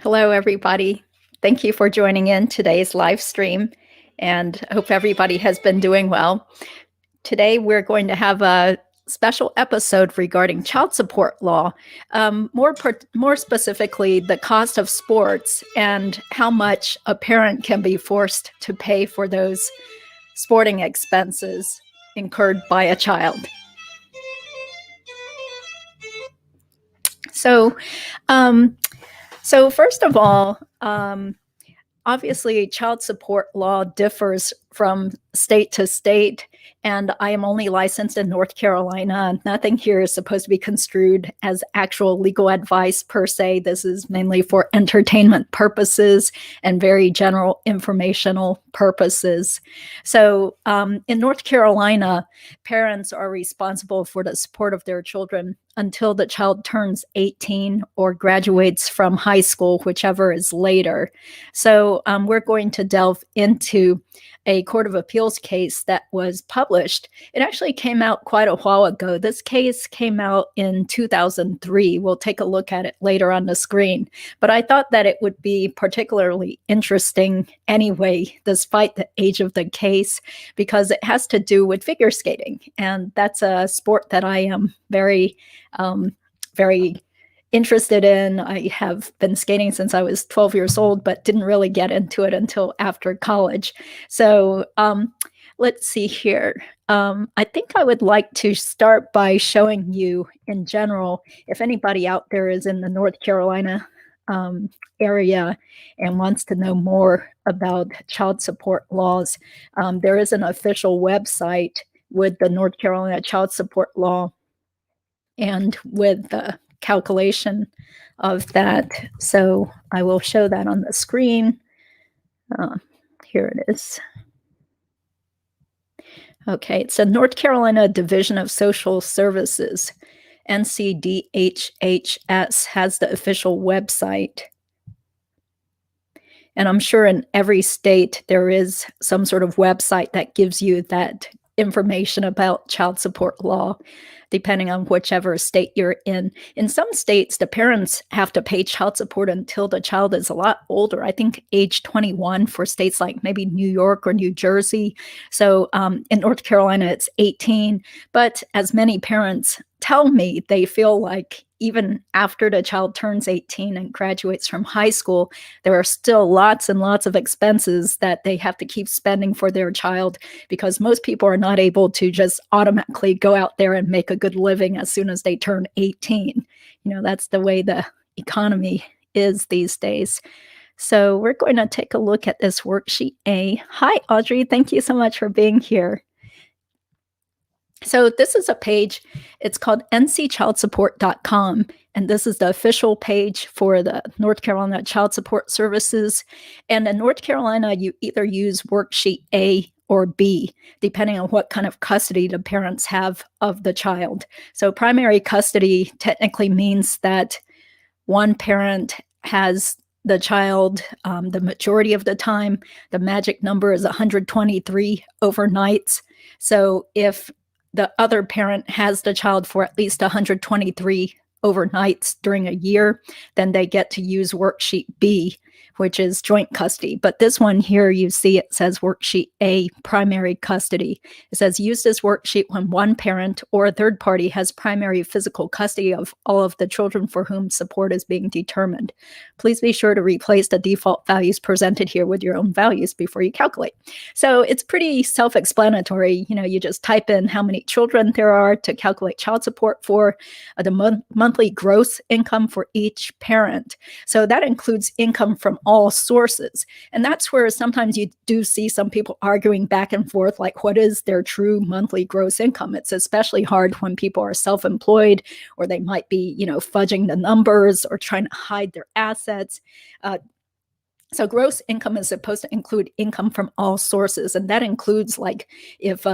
Hello, everybody. Thank you for joining in today's live stream, and I hope everybody has been doing well. Today, we're going to have a special episode regarding child support law, more specifically, the cost of sports and how much a parent can be forced to pay for those sporting expenses incurred by a child. So first of all, obviously, child support law differs from state to state, and I am only licensed in North Carolina. Nothing here is supposed to be construed as actual legal advice per se. This is mainly for entertainment purposes and very general informational purposes. So in North Carolina, parents are responsible for the support of their children until the child turns 18 or graduates from high school, whichever is later. So we're going to delve into a Court of Appeals case that was published. It actually came out quite a while ago. This case came out in 2003. We'll take a look at it later on the screen. But I thought that it would be particularly interesting anyway, despite the age of the case, because it has to do with figure skating. And that's a sport that I am very interested in. I have been skating since I was 12 years old, but didn't really get into it until after college. So let's see here. I think I would like to start by showing you in general, if anybody out there is in the North Carolina area and wants to know more about child support laws, there is an official website with the North Carolina child support law and with the calculation of that. So I will show that on the screen. Here it is. Okay, it's a North Carolina Division of Social Services. NCDHHS has the official website. And I'm sure in every state there is some sort of website that gives you that information about child support law, depending on whichever state you're in. In some states, the parents have to pay child support until the child is a lot older. I think age 21 for states like maybe New York or New Jersey. So in North Carolina, it's 18. But as many parents tell me, they feel like even after the child turns 18 and graduates from high school, there are still lots and lots of expenses that they have to keep spending for their child, because most people are not able to just automatically go out there and make a good living as soon as they turn 18. You know, that's the way the economy is these days. So we're going to take a look at this worksheet A. Hi, Audrey. Thank you so much for being here. So this is a page, it's called ncchildsupport.com, and this is the official page for the North Carolina Child Support Services. And in North Carolina, you either use worksheet A or B, depending on what kind of custody the parents have of the child. So primary custody technically means that one parent has the child the majority of the time. The magic number is 123 overnights. So if the other parent has the child for at least 123 overnights during a year, then they get to use worksheet B, which is joint custody. But this one here, you see it says worksheet A, primary custody. It says used as worksheet when one parent or a third party has primary physical custody of all of the children for whom support is being determined. Please be sure to replace the default values presented here with your own values before you calculate. So it's pretty self-explanatory. You know, you just type in how many children there are to calculate child support for, the monthly gross income for each parent. So that includes income from all sources. And that's where sometimes you do see some people arguing back and forth, like what is their true monthly gross income? It's especially hard when people are self-employed, or they might be, you know, fudging the numbers or trying to hide their assets. So gross income is supposed to include income from all sources. And that includes, like, if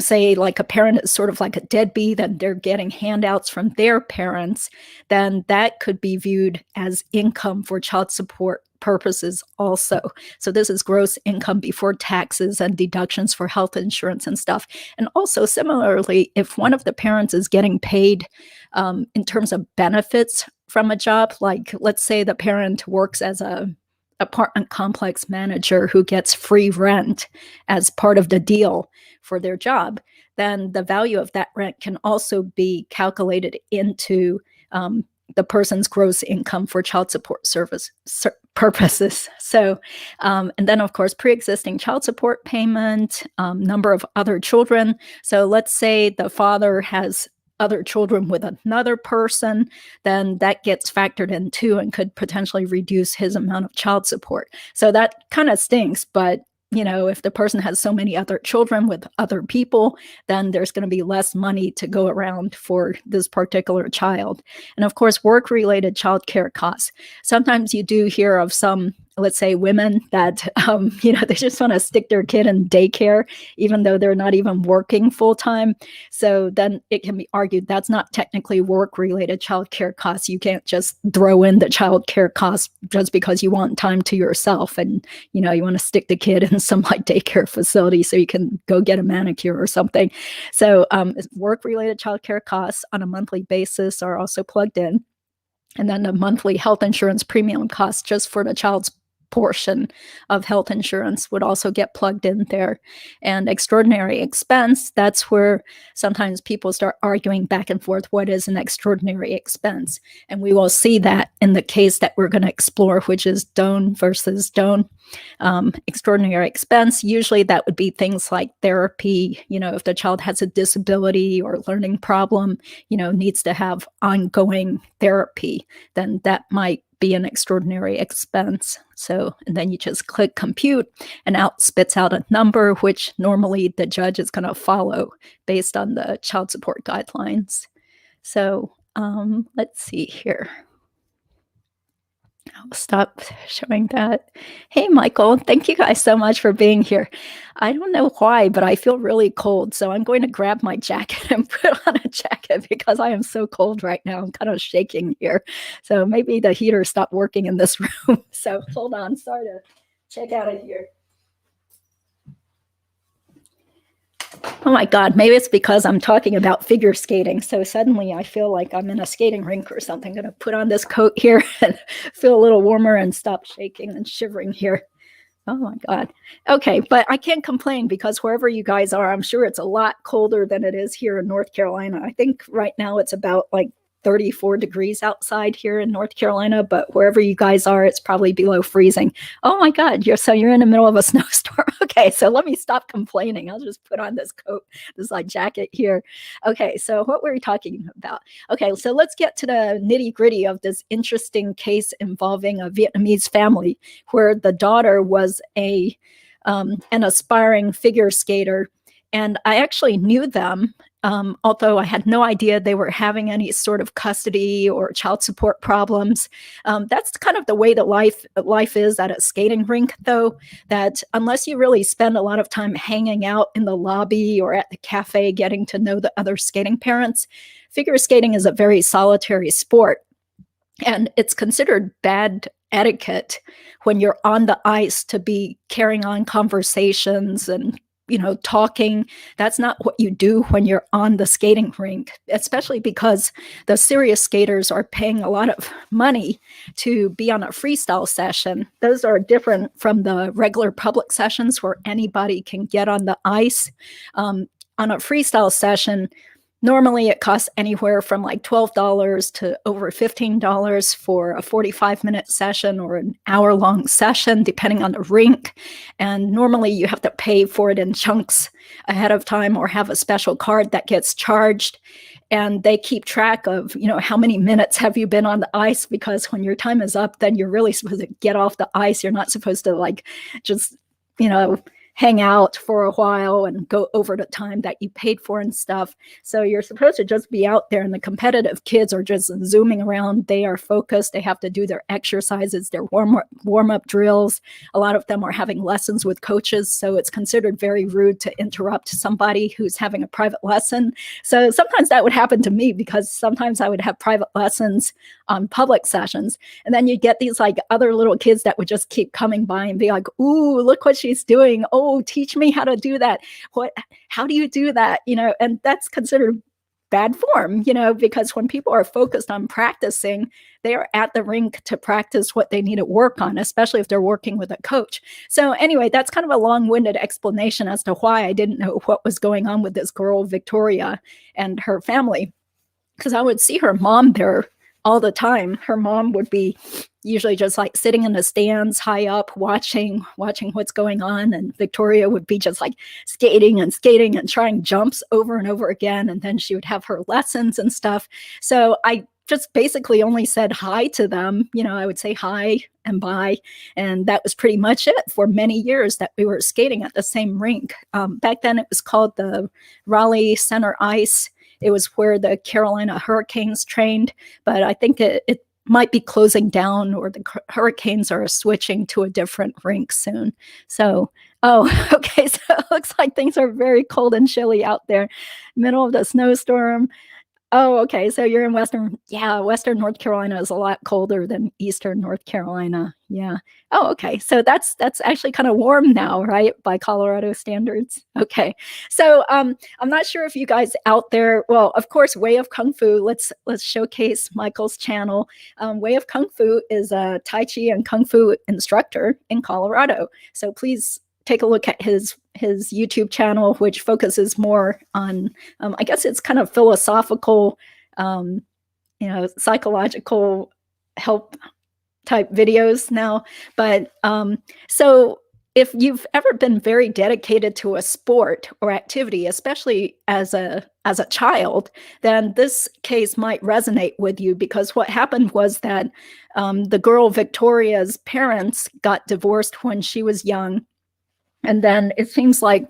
say like a parent is sort of like a deadbeat and they're getting handouts from their parents, then that could be viewed as income for child support purposes also. So this is gross income before taxes and deductions for health insurance and stuff. And also similarly, if one of the parents is getting paid in terms of benefits from a job. Like, let's say the parent works as a apartment complex manager who gets free rent as part of the deal for their job, then the value of that rent can also be calculated into the person's gross income for child support service purposes. So, and then of course, pre-existing child support payment, number of other children. So let's say the father has other children with another person, then that gets factored in too and could potentially reduce his amount of child support. So that kind of stinks, but if the person has so many other children with other people, then there's going to be less money to go around for this particular child. And of course, work-related child care costs. Sometimes you do hear of some, let's say, women that, they just want to stick their kid in daycare, even though they're not even working full-time. So then it can be argued that's not technically work-related child care costs. You can't just throw in the child care costs just because you want time to yourself and, you want to stick the kid in some like daycare facility so you can go get a manicure or something. So work-related child care costs on a monthly basis are also plugged in. And then the monthly health insurance premium cost just for the child's portion of health insurance would also get plugged in there. And extraordinary expense, that's where sometimes people start arguing back and forth, what is an extraordinary expense? And we will see that in the case that we're going to explore, which is Doan versus Doan. Extraordinary expense, usually that would be things like therapy, if the child has a disability or learning problem, needs to have ongoing therapy, then that might be an extraordinary expense. So, and then you just click compute and out spits out a number, which normally the judge is going to follow based on the child support guidelines. So let's see here. I'll stop showing that. Hey, Michael, thank you guys so much for being here. I don't know why, but I feel really cold. So I'm going to grab my jacket and put on a jacket because I am so cold right now. I'm kind of shaking here. So maybe the heater stopped working in this room. So hold on. Sorry to check out of here. Oh my God, maybe it's because I'm talking about figure skating. So suddenly I feel like I'm in a skating rink or something. I'm going to put on this coat here and feel a little warmer and stop shaking and shivering here. Oh my God. Okay, but I can't complain because wherever you guys are, I'm sure it's a lot colder than it is here in North Carolina. I think right now it's about like 34 degrees outside here in North Carolina, but wherever you guys are, it's probably below freezing. Oh my God, you're in the middle of a snowstorm. Okay, so let me stop complaining. I'll just put on this coat, this like jacket here. Okay, so what were we talking about? Okay, so let's get to the nitty gritty of this interesting case involving a Vietnamese family where the daughter was an aspiring figure skater. And I actually knew them, although I had no idea they were having any sort of custody or child support problems. That's kind of the way that life is at a skating rink, though, that unless you really spend a lot of time hanging out in the lobby or at the cafe getting to know the other skating parents, figure skating is a very solitary sport. And it's considered bad etiquette when you're on the ice to be carrying on conversations and talking. That's not what you do when you're on the skating rink, especially because the serious skaters are paying a lot of money to be on a freestyle session. Those are different from the regular public sessions where anybody can get on the ice. On a freestyle session, normally it costs anywhere from like $12 to over $15 for a 45-minute session or an hour-long session, depending on the rink. And normally you have to pay for it in chunks ahead of time or have a special card that gets charged. And they keep track of, how many minutes have you been on the ice, because when your time is up, then you're really supposed to get off the ice. You're not supposed to just, hang out for a while and go over the time that you paid for and stuff. So you're supposed to just be out there, and the competitive kids are just zooming around. They are focused. They have to do their exercises, their warm-up drills. A lot of them are having lessons with coaches, so it's considered very rude to interrupt somebody who's having a private lesson. So sometimes that would happen to me, because sometimes I would have private lessons on public sessions, and then you get these other little kids that would just keep coming by and be like, ooh, look what she's doing. Oh, teach me how to do that. How do you do that? And that's considered bad form, because when people are focused on practicing, they are at the rink to practice what they need to work on, especially if they're working with a coach. So anyway, that's kind of a long-winded explanation as to why I didn't know what was going on with this girl, Victoria, and her family, because I would see her mom there all the time. Her mom would be usually just like sitting in the stands high up, watching what's going on. And Victoria would be just like skating and trying jumps over and over again. And then she would have her lessons and stuff. So I just basically only said hi to them. I would say hi and bye. And that was pretty much it for many years that we were skating at the same rink. Back then it was called the Raleigh Center Ice. It was where the Carolina Hurricanes trained, but I think it might be closing down, or the Hurricanes are switching to a different rink soon. So, okay, so it looks like things are very cold and chilly out there, middle of the snowstorm. Oh, okay. So you're in Western North Carolina is a lot colder than Eastern North Carolina. Yeah. Oh, okay. So that's actually kind of warm now, right? By Colorado standards. Okay. So I'm not sure if you guys out there, well, of course, Way of Kung Fu. Let's showcase Michael's channel. Way of Kung Fu is a Tai Chi and Kung Fu instructor in Colorado. So please take a look at his YouTube channel, which focuses more on, I guess it's kind of philosophical, psychological help type videos now. But so if you've ever been very dedicated to a sport or activity, especially as a child, then this case might resonate with you, because what happened was that the girl Victoria's parents got divorced when she was young. And then it seems like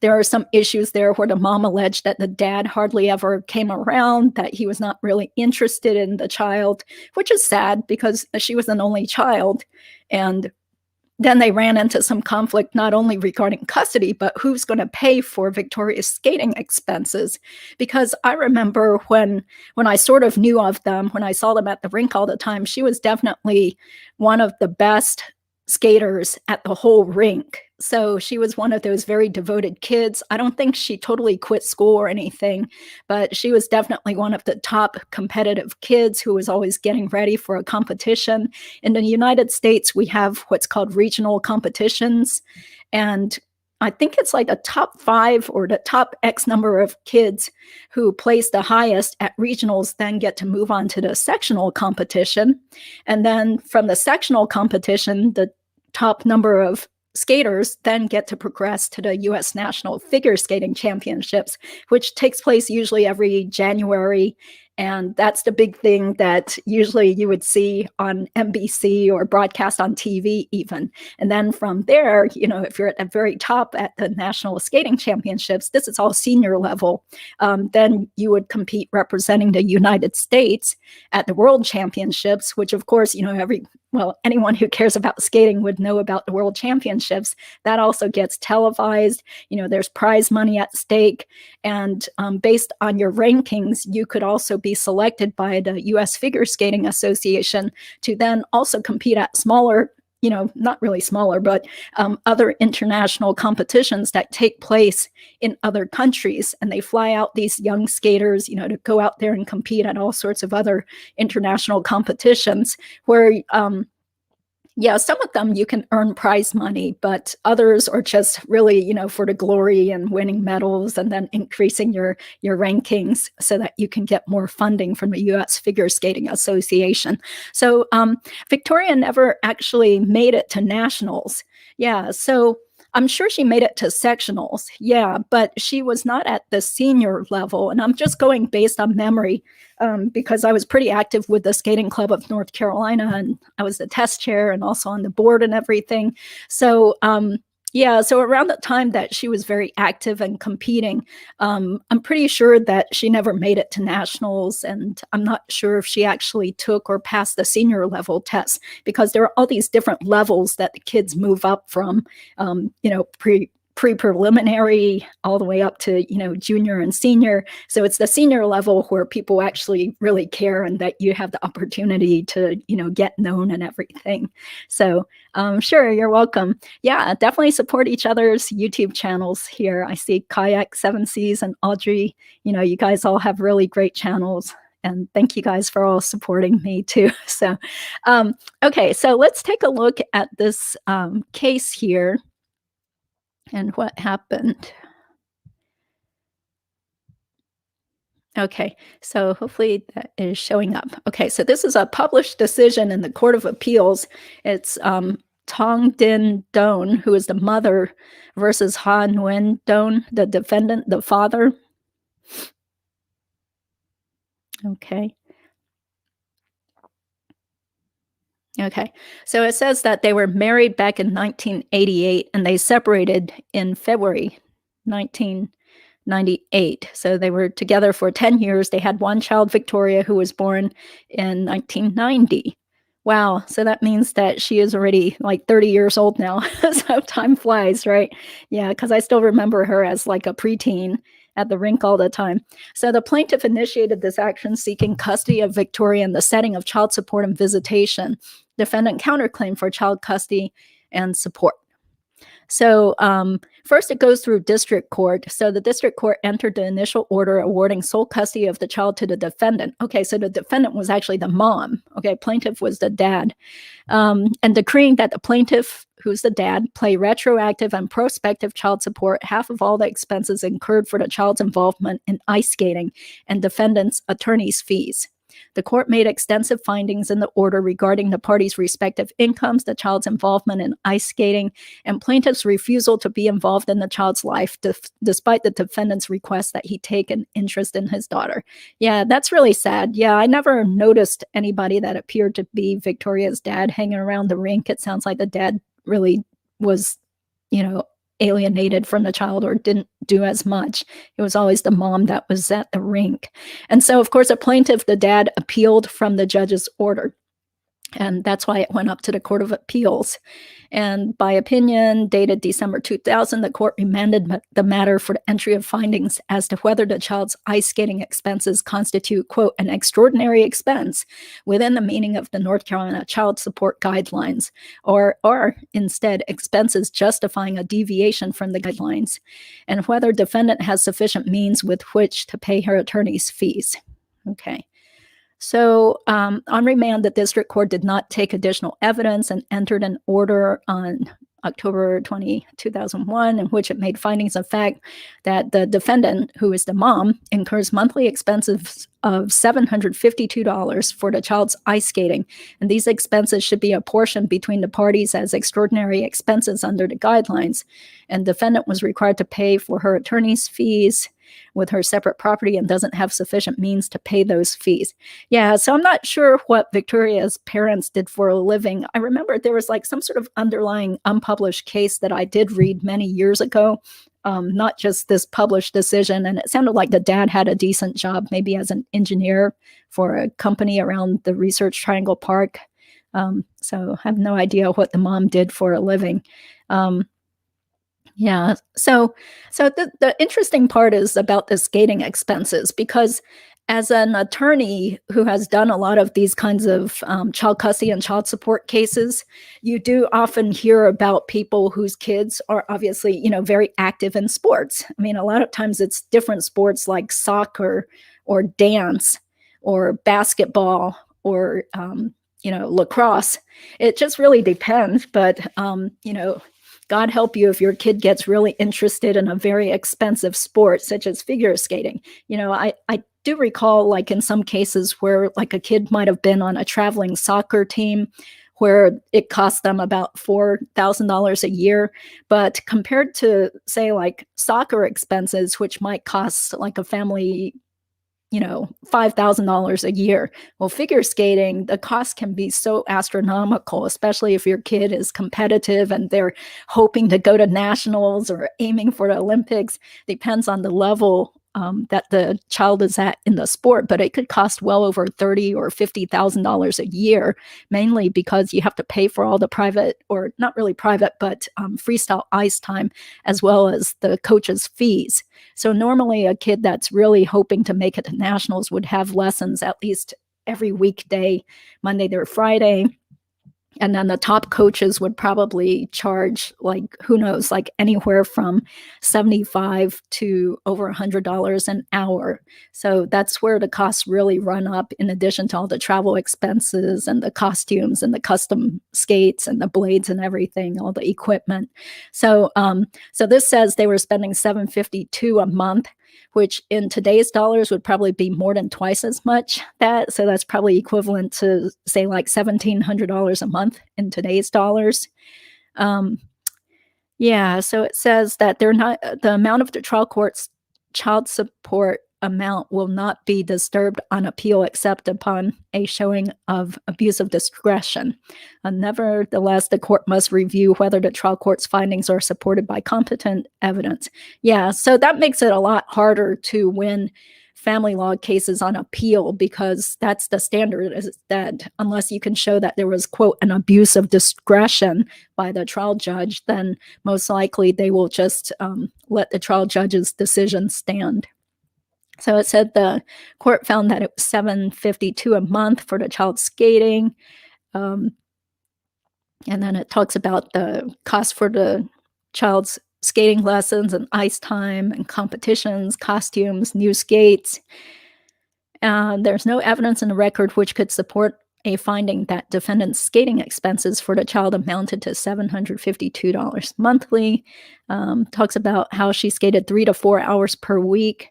there are some issues there where the mom alleged that the dad hardly ever came around, that he was not really interested in the child, which is sad because she was an only child. And then they ran into some conflict, not only regarding custody, but who's going to pay for Victoria's skating expenses. Because I remember when I sort of knew of them, when I saw them at the rink all the time, she was definitely one of the best skaters at the whole rink. So she was one of those very devoted kids. I don't think she totally quit school or anything, but she was definitely one of the top competitive kids who was always getting ready for a competition. In the United States, we have what's called regional competitions. And I think it's like a top 5 or the top X number of kids who place the highest at regionals then get to move on to the sectional competition. And then from the sectional competition, the top number of skaters then get to progress to the U.S. National Figure Skating Championships, which takes place usually every January. And that's the big thing that usually you would see on NBC or broadcast on TV even. And then from there, if you're at the very top at the National Skating Championships, this is all senior level, then you would compete representing the United States at the World Championships, which of course, anyone who cares about skating would know about the World Championships. That also gets televised. There's prize money at stake. And based on your rankings, you could also be selected by the U.S. Figure Skating Association to then also compete at smaller, not really smaller, but other international competitions that take place in other countries. And they fly out these young skaters, to go out there and compete at all sorts of other international competitions where, some of them you can earn prize money, but others are just really, for the glory and winning medals and then increasing your rankings so that you can get more funding from the U.S. Figure Skating Association. So Victoria never actually made it to nationals. Yeah, so I'm sure she made it to sectionals. Yeah, but she was not at the senior level. And I'm just going based on memory because I was pretty active with the Skating Club of North Carolina, and I was the test chair and also on the board and everything. So so around the time that she was very active and competing, I'm pretty sure that she never made it to nationals, and I'm not sure if she actually took or passed the senior level test, because there are all these different levels that the kids move up from, pre-preliminary all the way up to, junior and senior. So it's the senior level where people actually really care and that you have the opportunity to, get known and everything. So sure, you're welcome. Yeah, definitely support each other's YouTube channels here. I see Kayak 7Cs and Audrey, you guys all have really great channels. And thank you guys for all supporting me too. So, okay, so let's take a look at this case here and what happened. Okay, so hopefully that is showing up. Okay, so this is a published decision in the Court of Appeals. It's Tong Din Doan, who is the mother, versus Ha Nguyen Doan, the defendant, the father. Okay. Okay, so it says that they were married back in 1988 and they separated in February 1998. So they were together for 10 years. They had one child, Victoria, who was born in 1990. Wow, so that means that she is already like 30 years old now. So time flies, right? Yeah, because I still remember her as like a preteen at the rink all the time. So the plaintiff initiated this action seeking custody of Victoria in the setting of child support and visitation. Defendant counterclaimed for child custody and support. So first it goes through district court. So the district court entered the initial order awarding sole custody of the child to the defendant. Okay, so the defendant was actually the mom. Okay, plaintiff was the dad. And decreeing that the plaintiff, who's the dad, pay retroactive and prospective child support, half of all the expenses incurred for the child's involvement in ice skating and defendant's attorney's fees. The court made extensive findings in the order regarding the parties' respective incomes, the child's involvement in ice skating, and plaintiff's refusal to be involved in the child's life, despite the defendant's request that he take an interest in his daughter. Yeah, that's really sad. Yeah, I never noticed anybody that appeared to be Victoria's dad hanging around the rink. It sounds like the dad really was, alienated from the child or didn't do as much. It was always the mom that was at the rink. And so, of course, a plaintiff, the dad, appealed from the judge's order. And that's why it went up to the Court of Appeals. And by opinion dated December 2000, the court remanded the matter for the entry of findings as to whether the child's ice skating expenses constitute, quote, an extraordinary expense within the meaning of the North Carolina Child Support Guidelines, or are instead expenses justifying a deviation from the guidelines, and whether defendant has sufficient means with which to pay her attorney's fees. Okay. So on remand, the district court did not take additional evidence and entered an order on October 20, 2001, in which it made findings of fact that the defendant, who is the mom, incurs monthly expenses of $752 for the child's ice skating. And these expenses should be apportioned between the parties as extraordinary expenses under the guidelines. And defendant was required to pay for her attorney's fees with her separate property and doesn't have sufficient means to pay those fees. Yeah, so I'm not sure what Victoria's parents did for a living. I remember there was like some sort of underlying unpublished case that I did read many years ago, not just this published decision. And it sounded like the dad had a decent job, maybe as an engineer for a company around the Research Triangle Park. So I have no idea what the mom did for a living. Yeah. So the interesting part is about the skating expenses, because as an attorney who has done a lot of these kinds of child custody and child support cases, you do often hear about people whose kids are obviously, very active in sports. I mean, a lot of times it's different sports like soccer or dance or basketball or, lacrosse. It just really depends. But, God help you if your kid gets really interested in a very expensive sport, such as figure skating. I do recall, like in some cases where like a kid might have been on a traveling soccer team where it cost them about $4,000 a year. But compared to, say, like soccer expenses, which might cost like a family, $5,000 a year. Well, figure skating, the cost can be so astronomical, especially if your kid is competitive and they're hoping to go to nationals or aiming for the Olympics. Depends on the level that the child is at in the sport, but it could cost well over $30,000 or $50,000 a year, mainly because you have to pay for all the private, or not really private, but freestyle ice time, as well as the coach's fees. So normally a kid that's really hoping to make it to nationals would have lessons at least every weekday, Monday through Friday. And then the top coaches would probably charge, like, who knows, like anywhere from $75 to over $100 an hour. So that's where the costs really run up, in addition to all the travel expenses and the costumes and the custom skates and the blades and everything, all the equipment. So this says they were spending $752 a month, which in today's dollars would probably be more than twice as much. So that's probably equivalent to, say, like $1,700 a month in today's dollars. Yeah, so it says that the amount of the trial court's child support amount will not be disturbed on appeal except upon a showing of abuse of discretion. Nevertheless, the court must review whether the trial court's findings are supported by competent evidence. Yeah, so that makes it a lot harder to win family law cases on appeal, because that's the standard, is that unless you can show that there was, quote, an abuse of discretion by the trial judge, then most likely they will just let the trial judge's decision stand. So it said the court found that it was $752 a month for the child skating. And then it talks about the cost for the child's skating lessons and ice time and competitions, costumes, new skates. There's no evidence in the record which could support a finding that defendant's skating expenses for the child amounted to $752 monthly. Talks about how she skated 3 to 4 hours per week.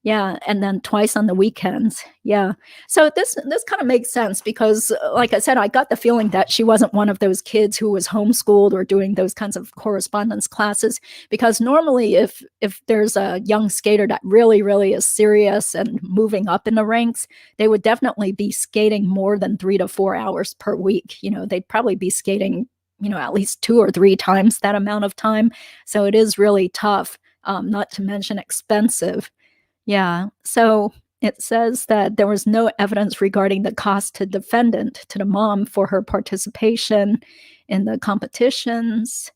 Yeah, and then twice on the weekends. Yeah. So this kind of makes sense, because, like I said, I got the feeling that she wasn't one of those kids who was homeschooled or doing those kinds of correspondence classes, because normally if there's a young skater that really, really is serious and moving up in the ranks, they would definitely be skating more than 3 to 4 hours per week. They'd probably be skating, at least 2 or 3 times that amount of time. So it is really tough, not to mention expensive. Yeah, so it says that there was no evidence regarding the cost to defendant, to the mom, for her participation in the competitions.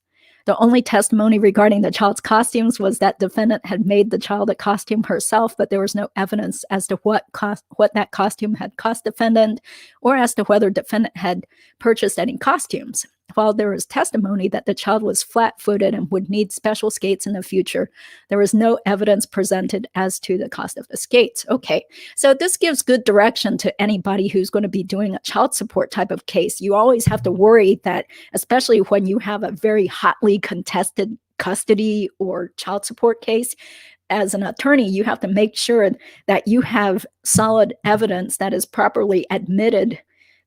The only testimony regarding the child's costumes was that defendant had made the child a costume herself, but there was no evidence as to what that costume had cost defendant, or as to whether defendant had purchased any costumes. While there was testimony that the child was flat-footed and would need special skates in the future, there was no evidence presented as to the cost of the skates. Okay, so this gives good direction to anybody who's going to be doing a child support type of case. You always have to worry that, especially when you have a very hotly contested custody or child support case, as an attorney, you have to make sure that you have solid evidence that is properly admitted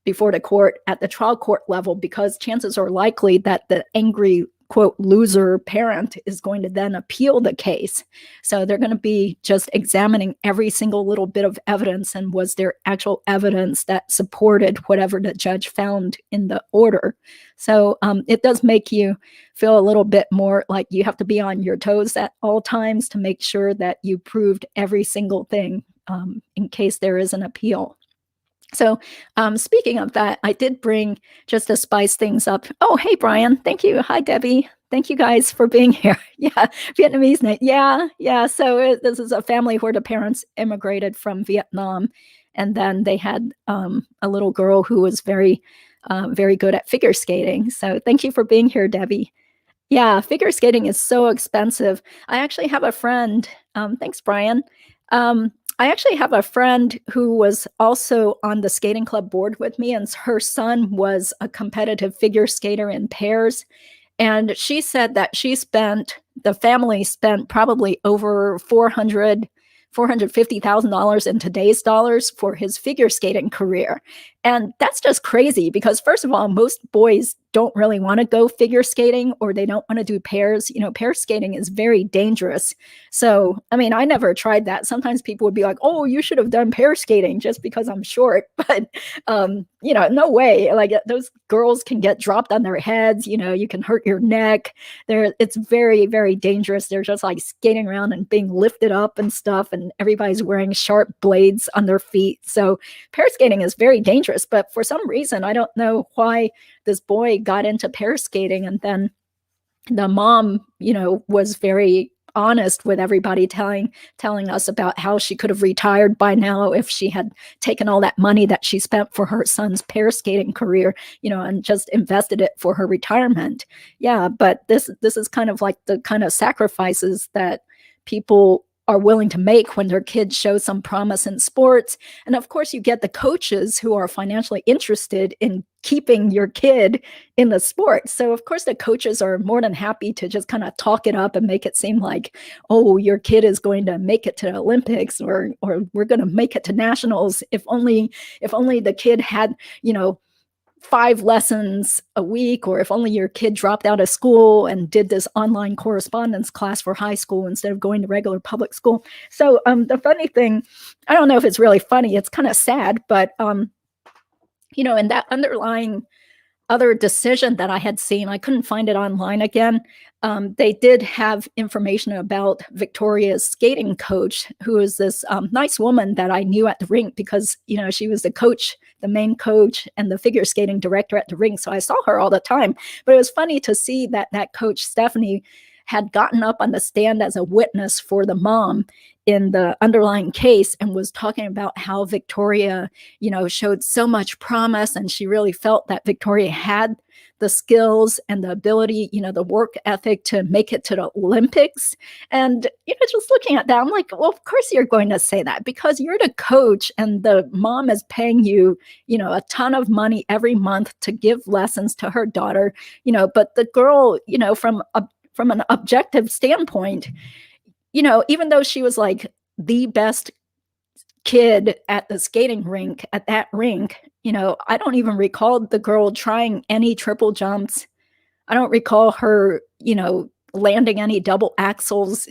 before the court at the trial court level, because chances are likely that the angry, quote, loser parent is going to then appeal the case. So they're going to be just examining every single little bit of evidence, and was there actual evidence that supported whatever the judge found in the order. So it does make you feel a little bit more like you have to be on your toes at all times to make sure that you proved every single thing in case there is an appeal. So speaking of that, I did bring, just to spice things up. Oh, hey, Brian. Thank you. Hi, Debbie. Thank you guys for being here. Yeah, Vietnamese name. Yeah. So this is a family where the parents immigrated from Vietnam, and then they had a little girl who was very, very good at figure skating. So thank you for being here, Debbie. Yeah, figure skating is so expensive. I actually have a friend. Thanks, Brian. I actually have a friend who was also on the skating club board with me, and her son was a competitive figure skater in pairs. And she said that the family spent probably over $450,000 in today's dollars for his figure skating career. And that's just crazy, because first of all, most boys don't really want to go figure skating, or they don't want to do pairs. Pair skating is very dangerous. So, I mean, I never tried that. Sometimes people would be like, oh, you should have done pair skating just because I'm short. But, no way. Like, those girls can get dropped on their heads. You can hurt your neck. It's very, very dangerous. They're just like skating around and being lifted up and stuff. And everybody's wearing sharp blades on their feet. So pair skating is very dangerous. But for some reason, I don't know why this boy got into pair skating. And then the mom, was very honest with everybody, telling us about how she could have retired by now if she had taken all that money that she spent for her son's pair skating career, and just invested it for her retirement. Yeah, but this is kind of like the kind of sacrifices that people are willing to make when their kids show some promise in sports. And of course, you get the coaches who are financially interested in keeping your kid in the sport. So of course, the coaches are more than happy to just kind of talk it up and make it seem like, oh, your kid is going to make it to the Olympics, or we're going to make it to nationals. If only the kid had, 5 lessons a week, or if only your kid dropped out of school and did this online correspondence class for high school instead of going to regular public school. So the funny thing, I don't know if it's really funny, it's kind of sad, but in that underlying other decision that I had seen, I couldn't find it online again. They did have information about Victoria's skating coach, who is this nice woman that I knew at the rink because, she was the coach, the main coach, and the figure skating director at the rink. So I saw her all the time. But it was funny to see that coach, Stephanie, had gotten up on the stand as a witness for the mom in the underlying case and was talking about how Victoria, showed so much promise, and she really felt that Victoria had the skills and the ability, the work ethic to make it to the Olympics. And, just looking at that, I'm like, well, of course you're going to say that because you're the coach and the mom is paying you, a ton of money every month to give lessons to her daughter, but the girl, from an objective standpoint, even though she was like the best kid at the skating rink, at that rink, I don't even recall the girl trying any triple jumps. I don't recall her, landing any double axels.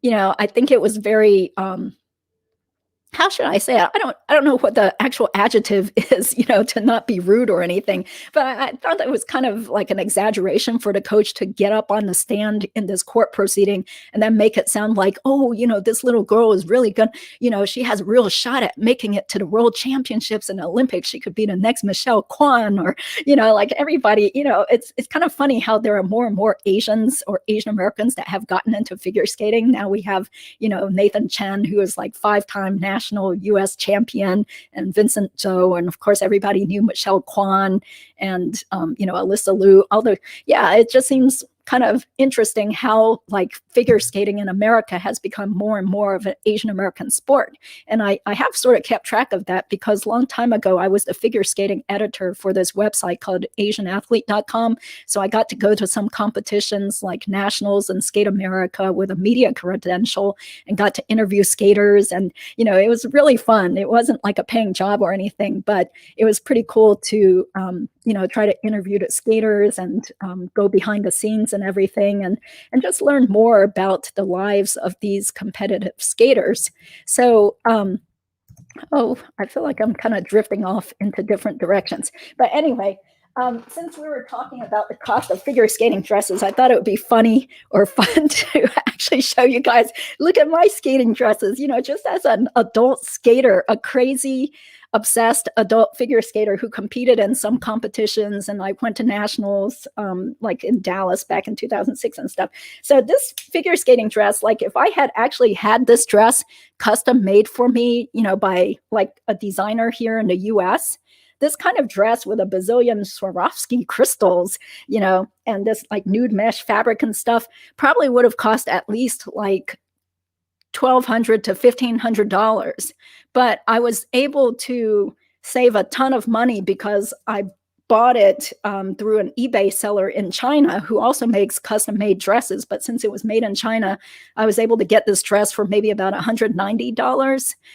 I think it was very, how should I say it? I don't know what the actual adjective is, to not be rude or anything, but I thought that was kind of like an exaggeration for the coach to get up on the stand in this court proceeding and then make it sound like, oh, this little girl is really good. She has a real shot at making it to the world championships and Olympics. She could be the next Michelle Kwan, or, like everybody, it's kind of funny how there are more and more Asians or Asian Americans that have gotten into figure skating. Now we have, Nathan Chen, who is like 5-time national U.S. champion, and Vincent Zhou, and of course everybody knew Michelle Kwan and Alyssa Liu. It just seems kind of interesting how like figure skating in America has become more and more of an Asian American sport. And I have sort of kept track of that because a long time ago, I was the figure skating editor for this website called AsianAthlete.com. So I got to go to some competitions like Nationals and Skate America with a media credential and got to interview skaters. And, it was really fun. It wasn't like a paying job or anything, but it was pretty cool to, try to interview the skaters and go behind the scenes and everything, and just learn more about the lives of these competitive skaters. So, I feel like I'm kind of drifting off into different directions. But anyway, since we were talking about the cost of figure skating dresses, I thought it would be funny or fun to actually show you guys, look at my skating dresses, just as an adult skater, a crazy obsessed adult figure skater who competed in some competitions, and I went to nationals like in Dallas back in 2006 and stuff. So this figure skating dress, like if I had actually had this dress custom made for me, by like a designer here in the US, this kind of dress with a bazillion Swarovski crystals, and this like nude mesh fabric and stuff probably would have cost at least like $1,200 to $1,500. But I was able to save a ton of money because I bought it through an eBay seller in China who also makes custom made dresses. But since it was made in China, I was able to get this dress for maybe about $190.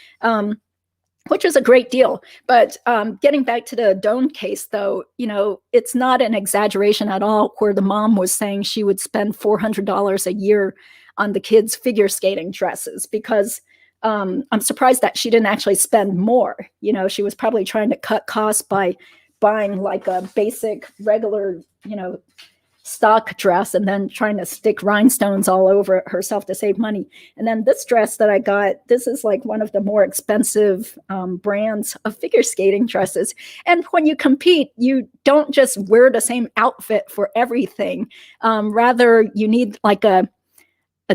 which is a great deal. But getting back to the Doan case, though, it's not an exaggeration at all where the mom was saying she would spend $400 a year on the kids' figure skating dresses, because I'm surprised that she didn't actually spend more. She was probably trying to cut costs by buying like a basic, regular, stock dress and then trying to stick rhinestones all over it herself to save money. And then this dress that I got, this is like one of the more expensive brands of figure skating dresses. And when you compete, you don't just wear the same outfit for everything. Rather, you need like a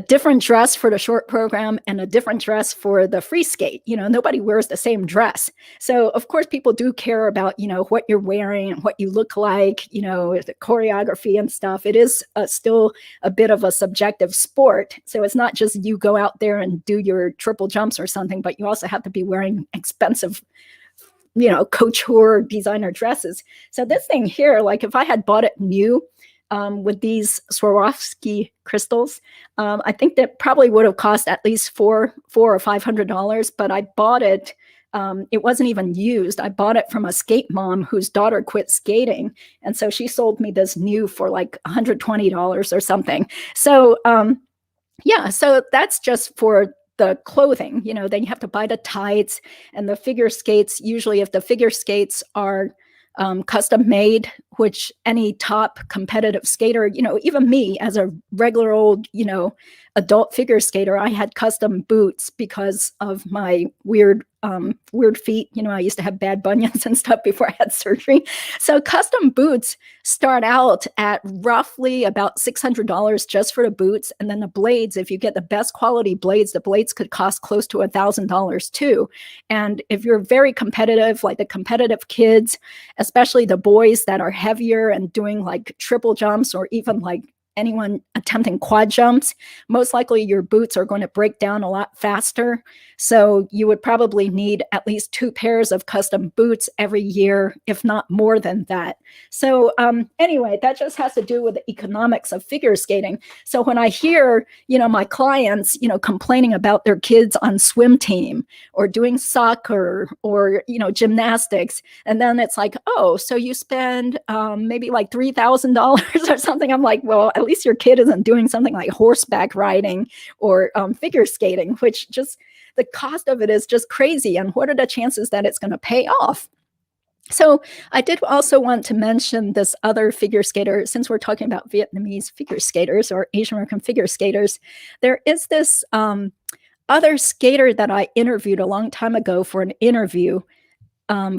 different dress for the short program and a different dress for the free skate. Nobody wears the same dress. So of course people do care about, what you're wearing and what you look like, the choreography and stuff. It is still a bit of a subjective sport. So it's not just you go out there and do your triple jumps or something, but you also have to be wearing expensive, couture designer dresses. So this thing here, like if I had bought it new, with these Swarovski crystals, I think that probably would have cost at least $400 or $500. But I bought it. It wasn't even used. I bought it from a skate mom whose daughter quit skating, and so she sold me this new for like $120 or something. So yeah, so that's just for the clothing. Then you have to buy the tights and the figure skates. Usually, if the figure skates are custom made, which any top competitive skater, even me as a regular old, adult figure skater, I had custom boots because of my weird feet. I used to have bad bunions and stuff before I had surgery. So custom boots start out at roughly about $600 just for the boots. And then the blades, if you get the best quality blades, the blades could cost close to $1,000 too. And if you're very competitive, like the competitive kids, especially the boys that are heavier and doing like triple jumps or even like anyone attempting quad jumps, most likely your boots are going to break down a lot faster. So you would probably need at least 2 pairs of custom boots every year, if not more than that. So anyway, that just has to do with the economics of figure skating. So when I hear, my clients, complaining about their kids on swim team or doing soccer or, gymnastics, and then it's like, oh, so you spend maybe like $3,000 or something. I'm like, well, at least your kid isn't doing something like horseback riding or figure skating, which just the cost of it is just crazy. And what are the chances that it's going to pay off? So I did also want to mention this other figure skater, since we're talking about Vietnamese figure skaters or Asian American figure skaters. There is this other skater that I interviewed a long time ago for an interview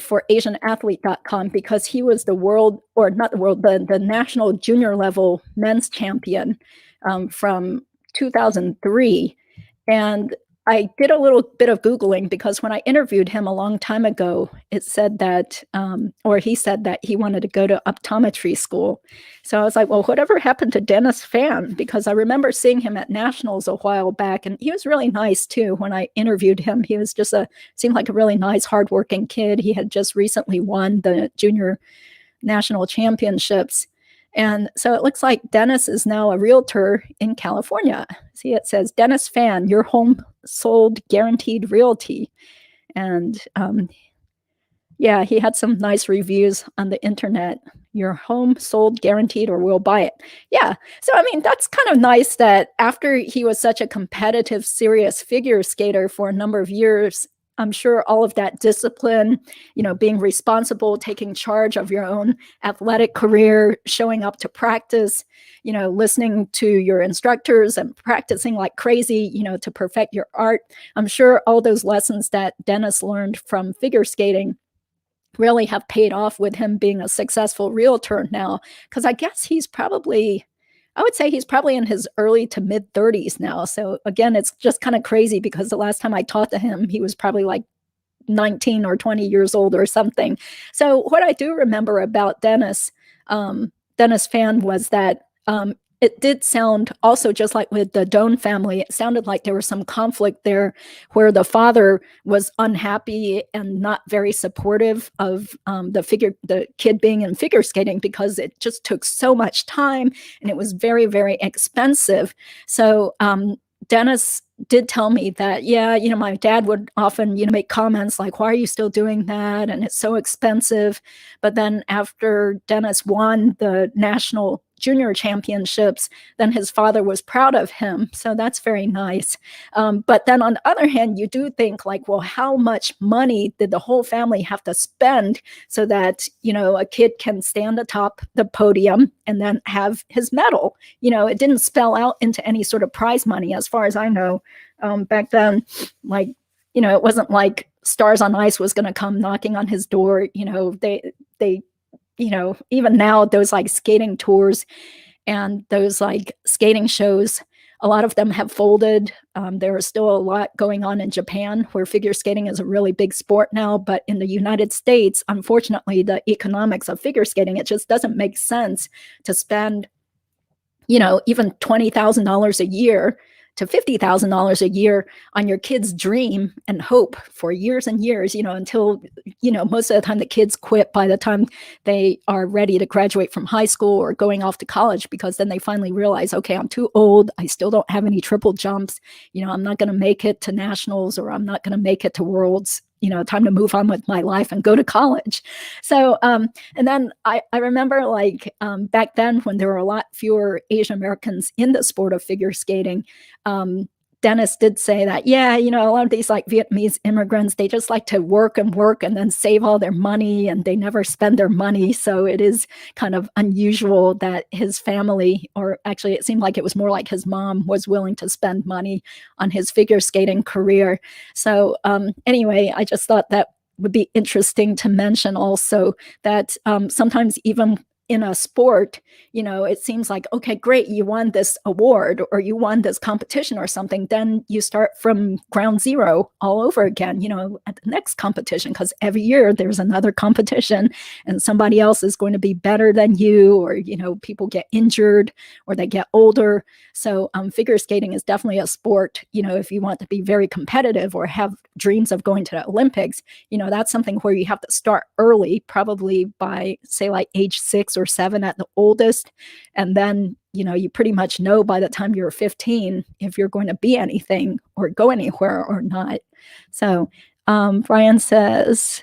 for AsianAthlete.com, because he was the national junior level men's champion from 2003. And I did a little bit of Googling, because when I interviewed him a long time ago, it said that, or he said that he wanted to go to optometry school. So I was like, well, whatever happened to Dennis Fan? Because I remember seeing him at nationals a while back, and he was really nice too. When I interviewed him, he was just seemed like a really nice, hardworking kid. He had just recently won the junior national championships. And so it looks like Dennis is now a realtor in California. See, it says, Dennis Fan, your home sold guaranteed realty. And yeah, he had some nice reviews on the internet. Your home sold guaranteed, or we'll buy it. Yeah. So, I mean, that's kind of nice that after he was such a competitive, serious figure skater for a number of years, I'm sure all of that discipline, being responsible, taking charge of your own athletic career, showing up to practice, listening to your instructors and practicing like crazy, to perfect your art. I'm sure all those lessons that Dennis learned from figure skating really have paid off with him being a successful realtor now, because I guess I would say he's probably in his early to mid 30s now. So again, it's just kind of crazy, because the last time I talked to him, he was probably like 19 or 20 years old or something. So what I do remember about Dennis Fan was that it did sound also just like with the Doan family. It sounded like there was some conflict there where the father was unhappy and not very supportive of the kid being in figure skating, because it just took so much time and it was very, very expensive. So Dennis did tell me that, yeah, my dad would often, make comments like, why are you still doing that? And it's so expensive. But then after Dennis won the national junior championships, then his father was proud of him. So that's very nice. But then on the other hand, you do think like, well, how much money did the whole family have to spend so that, a kid can stand atop the podium and then have his medal? It didn't spell out into any sort of prize money, as far as I know. Back then, like, it wasn't like Stars on Ice was going to come knocking on his door. They even now, those like skating tours and those like skating shows, a lot of them have folded. There is still a lot going on in Japan, where figure skating is a really big sport now. But in the United States, unfortunately, the economics of figure skating, it just doesn't make sense to spend, even $20,000 a year to $50,000 a year on your kid's dream and hope for years and years, until, most of the time the kids quit by the time they are ready to graduate from high school or going off to college, because then they finally realize, okay, I'm too old. I still don't have any triple jumps. I'm not going to make it to nationals, or I'm not going to make it to worlds. Time to move on with my life and go to college. So, and then I remember like back then, when there were a lot fewer Asian Americans in the sport of figure skating, Dennis did say that, yeah, a lot of these like Vietnamese immigrants, they just like to work and then save all their money, and they never spend their money. So it is kind of unusual that his family, or actually it seemed like it was more like his mom, was willing to spend money on his figure skating career. So anyway, I just thought that would be interesting to mention also, that sometimes even in a sport, it seems like, okay, great, you won this award or you won this competition or something. Then you start from ground zero all over again, at the next competition, because every year there's another competition and somebody else is going to be better than you, or, people get injured or they get older. So figure skating is definitely a sport, if you want to be very competitive or have dreams of going to the Olympics, that's something where you have to start early, probably by, say, like age 6 or 7 at the oldest. And then, you pretty much know by the time you're 15 if you're going to be anything or go anywhere or not. So Brian says,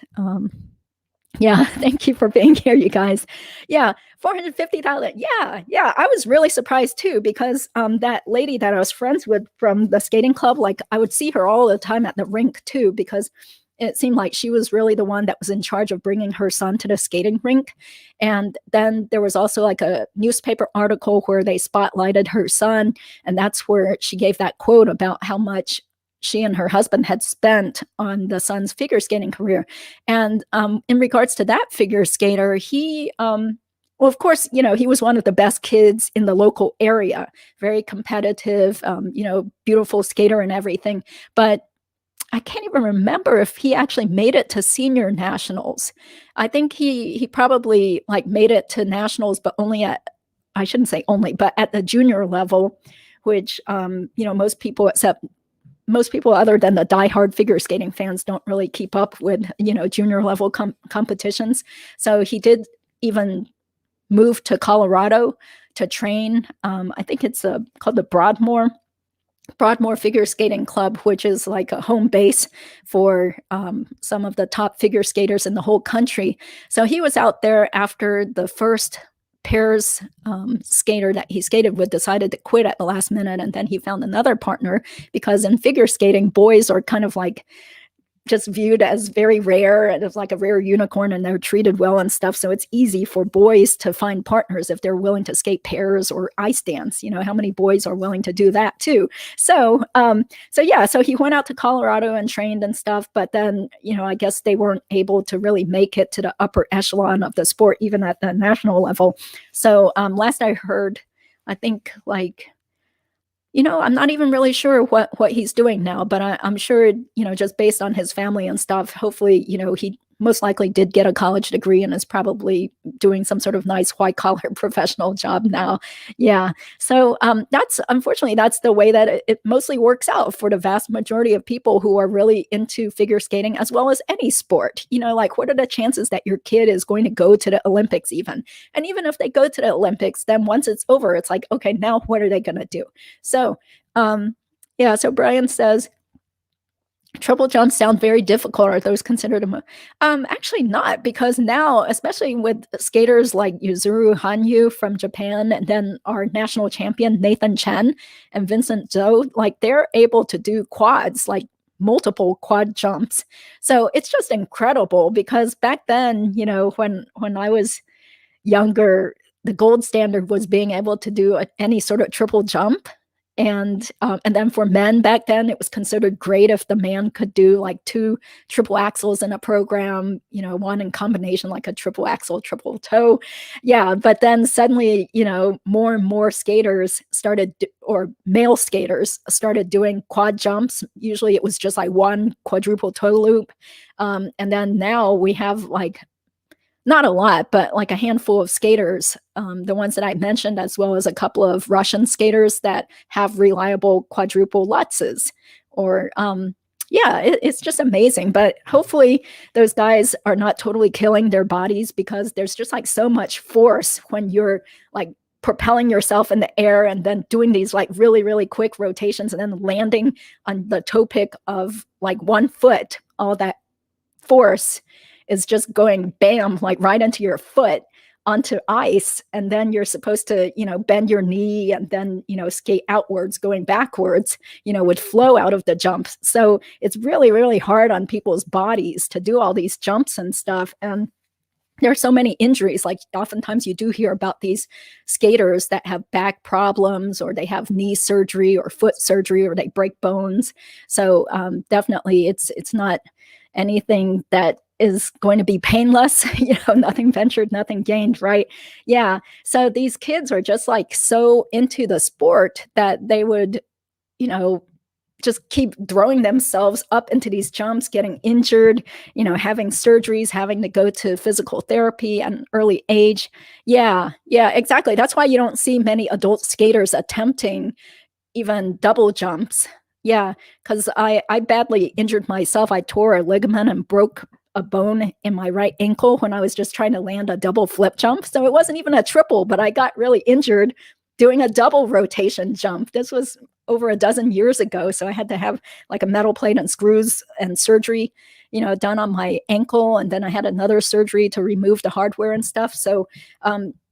yeah, thank you for being here, you guys. Yeah, 450,000. Yeah. I was really surprised too, because that lady that I was friends with from the skating club, like I would see her all the time at the rink too, because it seemed like she was really the one that was in charge of bringing her son to the skating rink. And then there was also like a newspaper article where they spotlighted her son. And that's where she gave that quote about how much she and her husband had spent on the son's figure skating career. And in regards to that figure skater, he, well, of course, he was one of the best kids in the local area, very competitive, beautiful skater and everything. But I can't even remember if he actually made it to senior nationals. I think he probably like made it to nationals, but only at, I shouldn't say only, but at the junior level, which, most people other than the diehard figure skating fans don't really keep up with, junior level competitions. So he did even move to Colorado to train. I think it's called the Broadmoor Figure Skating Club, which is like a home base for some of the top figure skaters in the whole country. So he was out there after the first pairs skater that he skated with decided to quit at the last minute, and then he found another partner, because in figure skating, boys are kind of like just viewed as very rare, and it's like a rare unicorn, and they're treated well and stuff. So it's easy for boys to find partners if they're willing to skate pairs or ice dance. How many boys are willing to do that too? So, so he went out to Colorado and trained and stuff, but then, I guess they weren't able to really make it to the upper echelon of the sport, even at the national level. So, last I heard, I think like, I'm not even really sure what he's doing now, but I'm sure, just based on his family and stuff, hopefully, he most likely did get a college degree and is probably doing some sort of nice white collar professional job now. Yeah. So unfortunately, that's the way that it mostly works out for the vast majority of people who are really into figure skating, as well as any sport. Like, what are the chances that your kid is going to go to the Olympics even? And even if they go to the Olympics, then once it's over, it's like, okay, now what are they going to do? So, Yeah, so Brian says, triple jumps sound very difficult. Are those considered actually not, because now, especially with skaters like Yuzuru Hanyu from Japan, and then our national champion Nathan Chen and Vincent Zhou, like they're able to do quads, like multiple quad jumps. So it's just incredible, because back then, you know, when I was younger, the gold standard was being able to do any sort of triple jump. And then for men back then, it was considered great if the man could do like 2 triple axels in a program, you know, one in combination, like a triple axel, triple toe. Yeah. But then suddenly, you know, more and more skaters started, or male skaters started doing quad jumps. Usually it was just like 1 quadruple toe loop. And then now we have like, not a lot, but like a handful of skaters, the ones that I mentioned, as well as a couple of Russian skaters that have reliable quadruple Lutzes. Or, yeah, it's just amazing. But hopefully those guys are not totally killing their bodies, because there's just like so much force when you're like propelling yourself in the air and then doing these like really, really quick rotations and then landing on the toe pick of like 1 foot. All that force is just going bam, like right into your foot onto ice. And then you're supposed to, you know, bend your knee and then, you know, skate outwards, going backwards, you know, would flow out of the jumps. So it's really, really hard on people's bodies to do all these jumps and stuff. And there are so many injuries. Like oftentimes you do hear about these skaters that have back problems, or they have knee surgery or foot surgery, or they break bones. So definitely it's not anything that is going to be painless, you know, nothing ventured, nothing gained, right? Yeah. So these kids are just like so into the sport that they would, you know, just keep throwing themselves up into these jumps, getting injured, you know, having surgeries, having to go to physical therapy at an early age. Yeah, yeah, exactly. That's why you don't see many adult skaters attempting even double jumps. Yeah, because I badly injured myself. I tore a ligament and broke a bone in my right ankle when I was just trying to land a double flip jump. So it wasn't even a triple, but I got really injured doing a double rotation jump. This was over a dozen years ago. So I had to have like a metal plate and screws and surgery, you know, done on my ankle. And then I had another surgery to remove the hardware and stuff. So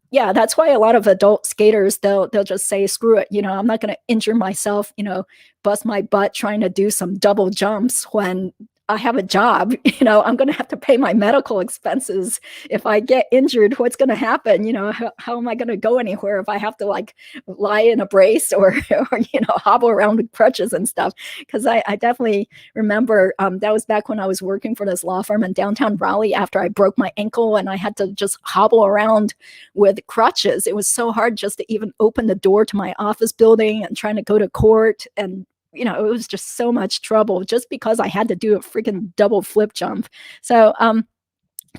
yeah, that's why a lot of adult skaters, they'll just say, screw it, you know, I'm not going to injure myself, you know, bust my butt trying to do some double jumps when I have a job. You know, I'm going to have to pay my medical expenses. If I get injured, what's going to happen? You know, how am I going to go anywhere if I have to like lie in a brace or you know, hobble around with crutches and stuff? Because I definitely remember that was back when I was working for this law firm in downtown Raleigh after I broke my ankle and I had to just hobble around with crutches. It was so hard just to even open the door to my office building and trying to go to court. And you know, it was just so much trouble just because I had to do a freaking double flip jump. So,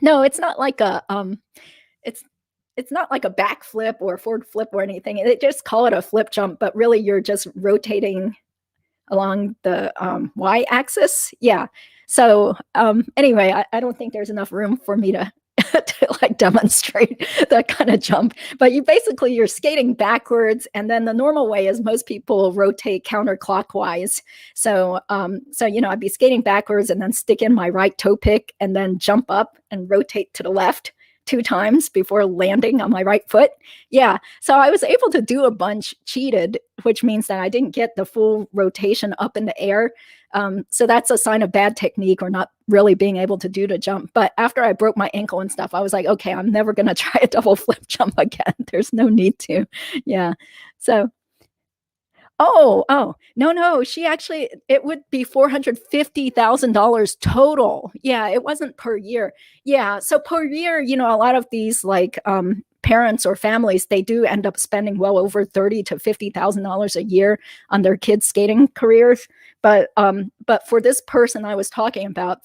no, it's not like a, it's not like a back flip or a forward flip or anything. They just call it a flip jump, but really you're just rotating along the Y axis. Yeah. So anyway, I don't think there's enough room for me to to like demonstrate that kind of jump. But you're skating backwards, and then the normal way is most people rotate counterclockwise. So you know, I'd be skating backwards and then stick in my right toe pick and then jump up and rotate to the left 2 times before landing on my right foot. Yeah. So I was able to do a bunch cheated, which means that I didn't get the full rotation up in the air. So that's a sign of bad technique or not really being able to do the jump. But after I broke my ankle and stuff, I was like, okay, I'm never going to try a double flip jump again. There's no need to. Yeah. So no. She actually, it would be $450,000 total. Yeah, it wasn't per year. Yeah, so per year, you know, a lot of these like parents or families, they do end up spending well over $30,000 to $50,000 a year on their kids' skating careers. But for this person I was talking about,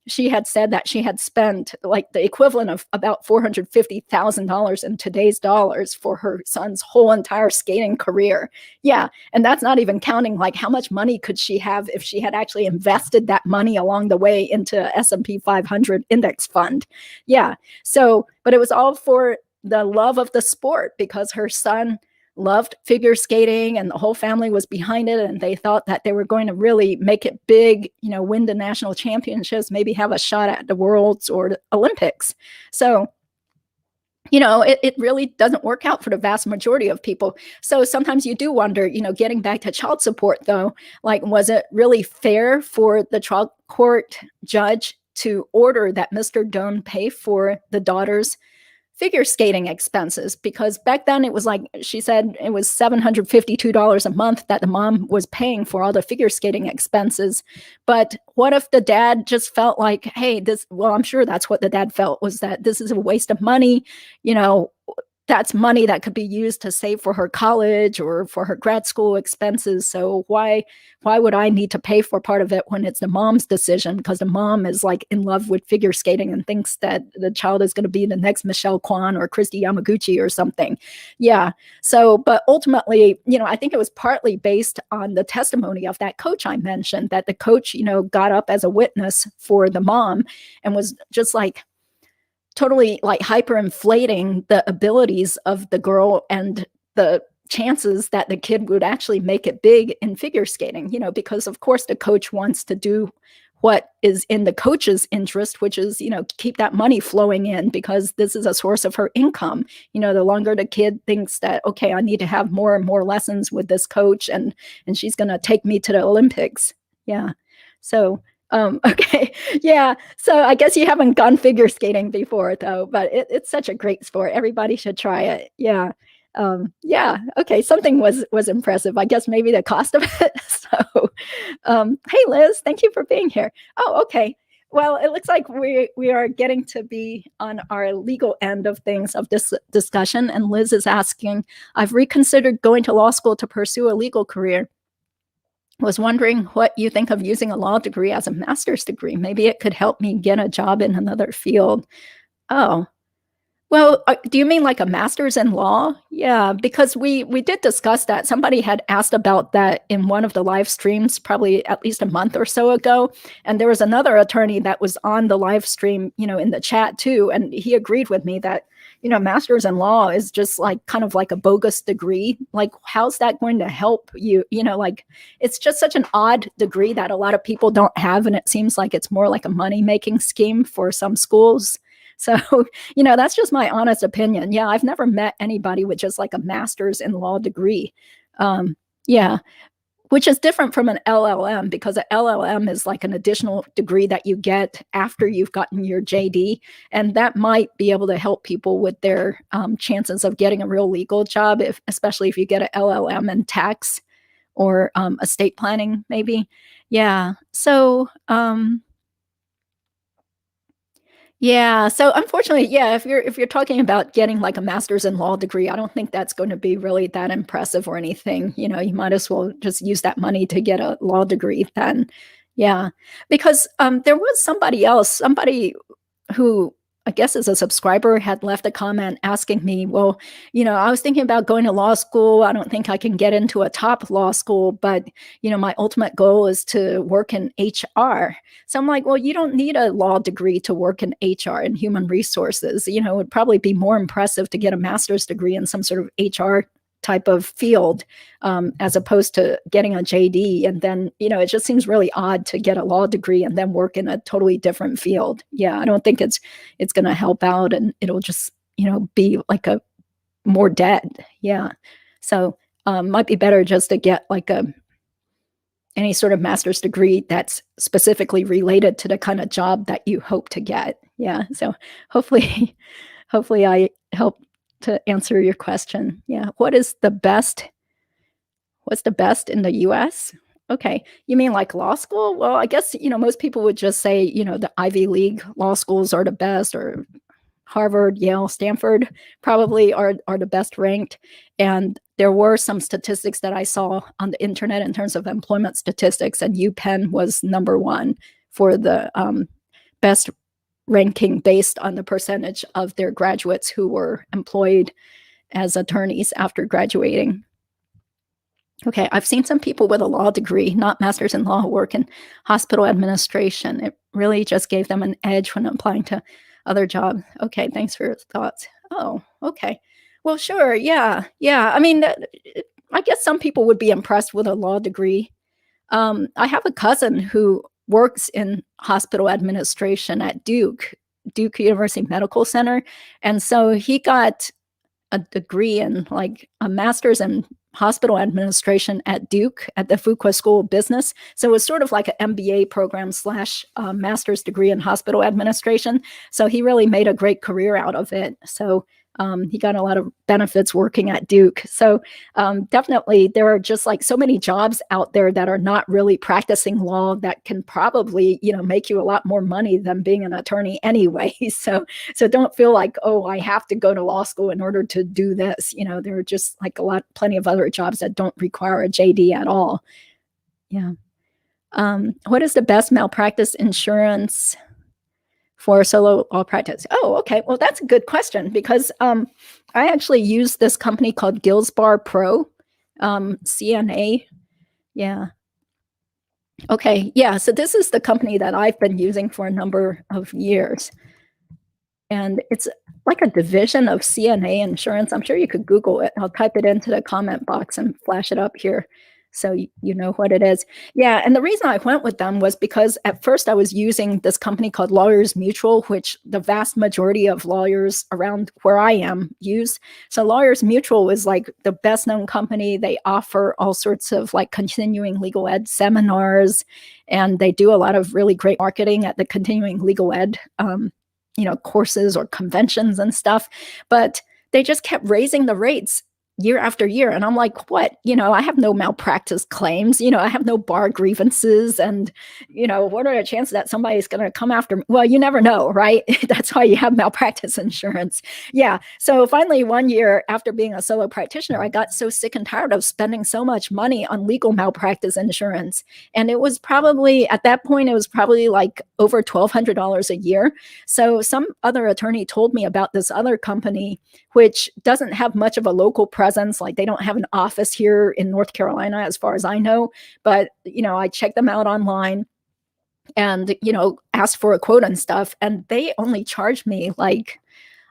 she had said that she had spent like the equivalent of about $450,000 in today's dollars for her son's whole entire skating career. Yeah. And that's not even counting like how much money could she have if she had actually invested that money along the way into S&P 500 index fund. Yeah. So, but it was all for the love of the sport, because her son loved figure skating and the whole family was behind it. And they thought that they were going to really make it big, win the national championships, maybe have a shot at the Worlds or the Olympics. So it really doesn't work out for the vast majority of people. So sometimes you do wonder, getting back to child support, though, like, was it really fair for the trial court judge to order that Mr. Doan pay for the daughter's figure skating expenses? Because back then it was like, she said it was $752 a month that the mom was paying for all the figure skating expenses. But what if the dad just felt like, hey, I'm sure that's what the dad felt, was that this is a waste of money. That's money that could be used to save for her college or for her grad school expenses. So why would I need to pay for part of it when it's the mom's decision? Because the mom is like in love with figure skating and thinks that the child is going to be the next Michelle Kwan or Christy Yamaguchi or something. Yeah. So, but ultimately, I think it was partly based on the testimony of that coach I mentioned, that the coach, got up as a witness for the mom and was just like, totally like hyperinflating the abilities of the girl and the chances that the kid would actually make it big in figure skating, because of course the coach wants to do what is in the coach's interest, which is, keep that money flowing in, because this is a source of her income. The longer the kid thinks that, okay, I need to have more and more lessons with this coach and she's going to take me to the Olympics. Yeah. So, okay. Yeah. So I guess you haven't gone figure skating before, though, but it's such a great sport. Everybody should try it. Yeah. Yeah. Okay. Something was impressive. I guess maybe the cost of it. So, hey, Liz, thank you for being here. Oh, okay. Well, it looks like we are getting to be on our legal end of things of this discussion. And Liz is asking, I've reconsidered going to law school to pursue a legal career. Was wondering what you think of using a law degree as a master's degree. Maybe it could help me get a job in another field. Oh, well, do you mean like a master's in law? Yeah, because we did discuss that. Somebody had asked about that in one of the live streams, probably at least a month or so ago. And there was another attorney that was on the live stream, in the chat too. And he agreed with me that, master's in law is just like kind of like a bogus degree. Like, how's that going to help you? Like, it's just such an odd degree that a lot of people don't have. And it seems like it's more like a money-making scheme for some schools. So, that's just my honest opinion. Yeah, I've never met anybody with just like a master's in law degree. Yeah, which is different from an LLM, because an LLM is like an additional degree that you get after you've gotten your JD. And that might be able to help people with their chances of getting a real legal job, especially if you get an LLM in tax or estate planning, maybe. Yeah. So, yeah. So unfortunately, yeah, if you're talking about getting like a master's in law degree, I don't think that's going to be really that impressive or anything. You might as well just use that money to get a law degree then. Yeah. Because there was somebody who I guess as a subscriber had left a comment asking me, well, I was thinking about going to law school. I don't think I can get into a top law school, but, my ultimate goal is to work in HR. So I'm like, well, you don't need a law degree to work in HR and human resources. It would probably be more impressive to get a master's degree in some sort of HR type of field, as opposed to getting a JD. And then, it just seems really odd to get a law degree and then work in a totally different field. Yeah, I don't think it's going to help out, and it'll just, be like a more debt. Yeah. So might be better just to get like any sort of master's degree that's specifically related to the kind of job that you hope to get. Yeah. So hopefully I help to answer your question. Yeah. What's the best in the US? Okay. You mean like law school? Well, I guess, most people would just say, the Ivy League law schools are the best, or Harvard, Yale, Stanford probably are the best ranked. And there were some statistics that I saw on the internet in terms of employment statistics, and UPenn was number one for the best ranking based on the percentage of their graduates who were employed as attorneys after graduating. Okay, I've seen some people with a law degree, not masters in law, work in hospital administration. It really just gave them an edge when applying to other jobs. Okay, thanks for your thoughts. Oh, okay. Well, sure. Yeah. Yeah. I mean, I guess some people would be impressed with a law degree. I have a cousin who works in hospital administration at Duke University Medical Center. And so he got a degree in like a master's in hospital administration at Duke at the Fuqua School of Business. So it was sort of like an MBA program slash master's degree in hospital administration. So he really made a great career out of it. So he got a lot of benefits working at Duke. So definitely there are just like so many jobs out there that are not really practicing law that can probably, make you a lot more money than being an attorney anyway. So don't feel like, oh, I have to go to law school in order to do this. There are just like plenty of other jobs that don't require a JD at all. Yeah. What is the best malpractice insurance for solo law practice? Oh, okay. Well, that's a good question because I actually use this company called Gilsbar Pro, CNA. Yeah. Okay. Yeah. So this is the company that I've been using for a number of years. And it's like a division of CNA Insurance. I'm sure you could Google it. I'll type it into the comment box and flash it up here so you know what it is. Yeah, and the reason I went with them was because at first I was using this company called Lawyers Mutual, which the vast majority of lawyers around where I am use. So Lawyers Mutual is like the best known company. They offer all sorts of like continuing legal ed seminars, and they do a lot of really great marketing at the continuing legal ed courses or conventions and stuff, but they just kept raising the rates year after year. And I'm like, what? I have no malpractice claims. I have no bar grievances. And, what are the chances that somebody's going to come after me? Well, you never know, right? That's why you have malpractice insurance. Yeah. So finally, one year after being a solo practitioner, I got so sick and tired of spending so much money on legal malpractice insurance. And it was probably, at that point, it was probably like over $1,200 a year. So some other attorney told me about this other company, which doesn't have much of a local presence. Like they don't have an office here in North Carolina, as far as I know. But, I checked them out online and, asked for a quote and stuff. And they only charged me like,